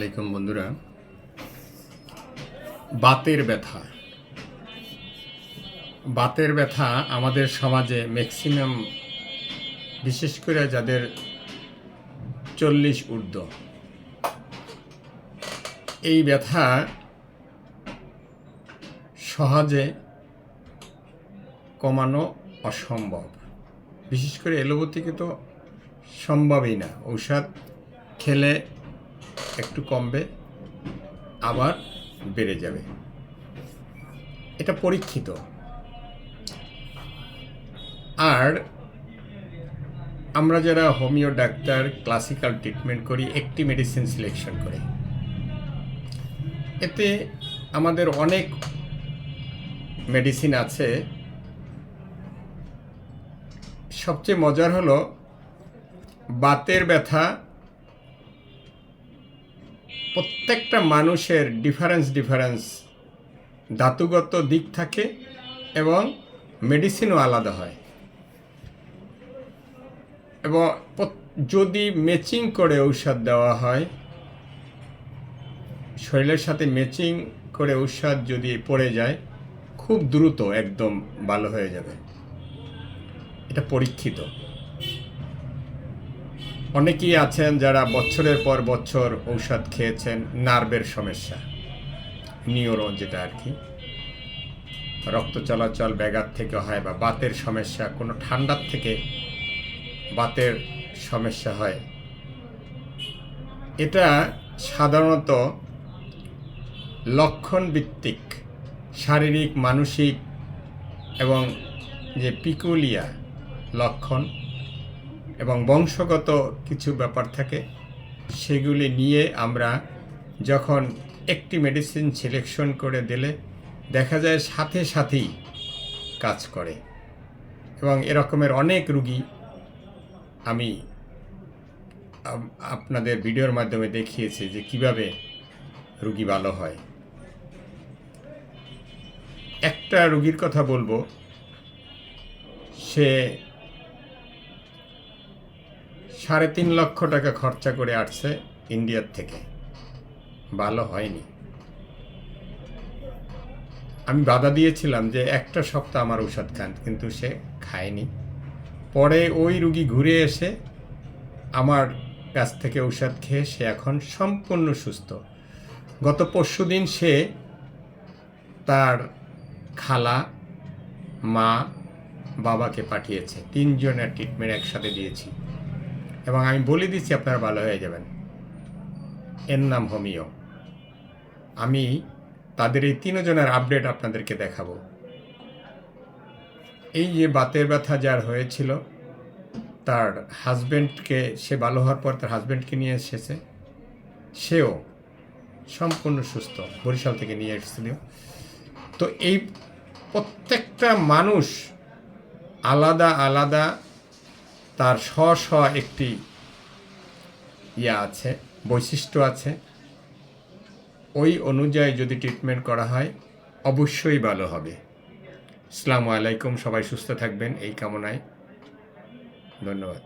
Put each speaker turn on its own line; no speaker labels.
আলাইকুম বন্ধুরা, বাতের ব্যথা আমাদের সমাজে ম্যাক্সিমাম, বিশেষ করে যাদের 40 ঊর্ধ্ব, এই ব্যথা সহজে কমানো অসম্ভব। বিশেষ করে এলোপ্যাথিকে তো সম্ভবই না। ঔষধ খেলে একটু কমবে, আবার বেড়ে যাবে, এটা পরীক্ষিত। আর আমরা যারা হোমিও ডাক্তার ক্লাসিক্যাল ট্রিটমেন্ট করি, একটি মেডিসিন সিলেকশন করে, এতে আমাদের অনেক মেডিসিন আছে। সবচেয়ে মজার হলো বাতের ব্যথা প্রত্যেকটা মানুষের ডিফারেন্স ধাতুগত দিক থাকে এবং মেডিসিনও আলাদা হয়। এবং যদি ম্যাচিং করে ঔষধ দেওয়া হয়, শরীরের সাথে ম্যাচিং করে ঔষধ যদি পড়ে যায়, খুব দ্রুত একদম ভালো হয়ে যাবে। এটা পরীক্ষিত। অনেকেই আছেন যারা বছরের পর বছর ঔষধ খেয়েছেন, নার্ভের সমস্যা, নিউরো যেটা আর কি, রক্ত চলাচল ব্যাঘাত থেকে হয়, বা বাতের সমস্যা, কোনো ঠান্ডার থেকে বাতের সমস্যা হয়। এটা সাধারণত লক্ষণ ভিত্তিক, শারীরিক, মানসিক এবং যে পিকুলিয়া লক্ষণ এবং বংশগত কিছু ব্যাপার থাকে, সেগুলি নিয়ে আমরা যখন একটি মেডিসিন সিলেকশন করে দিলে দেখা যায় সাথে সাথেই কাজ করে। এবং এরকমের অনেক রুগী আমি আপনাদের ভিডিওর মাধ্যমে দেখিয়েছি যে কিভাবে রুগী ভালো হয়। একটা রুগীর কথা বলবো, সে 3.5 লক্ষ টাকা খরচা করে আসছে ইন্ডিয়ার থেকে, ভালো হয়নি। আমি বাধা দিয়েছিলাম যে একটা সপ্তাহ আমার ঔষধ খান, কিন্তু সে খায়নি। পরে ওই রুগী ঘুরে এসে আমার কাছ থেকে ঔষধ খেয়ে সে এখন সম্পূর্ণ সুস্থ। গত পরশুদিন সে তার খালা, মা, বাবাকে পাঠিয়েছে। 3 জনের ট্রিটমেন্ট একসাথে দিয়েছি এবং আমি বলে দিচ্ছি আপনারা ভালো হয়ে যাবেন। এর নাম হোমিও। আমি তাদের এই 3 জনের আপডেট আপনাদেরকে দেখাবো। এই যে বাতের ব্যথা যার হয়েছিল, তার হাজব্যান্ডকে, সে ভালো হওয়ার পর তার হাজব্যান্ডকে নিয়ে এসেছে, সেও সম্পূর্ণ সুস্থ, বরিশাল থেকে নিয়ে এসেছিল। তো এই প্রত্যেকটা মানুষ আলাদা আলাদা, তার স্ব একটি আছে, বৈশিষ্ট্য আছে। ওই অনুযায়ী যদি ট্রিটমেন্ট করা হয়, অবশ্যই ভালো হবে। আসসালামু আলাইকুম, সবাই সুস্থ থাকবেন এই কামনায়। ধন্যবাদ।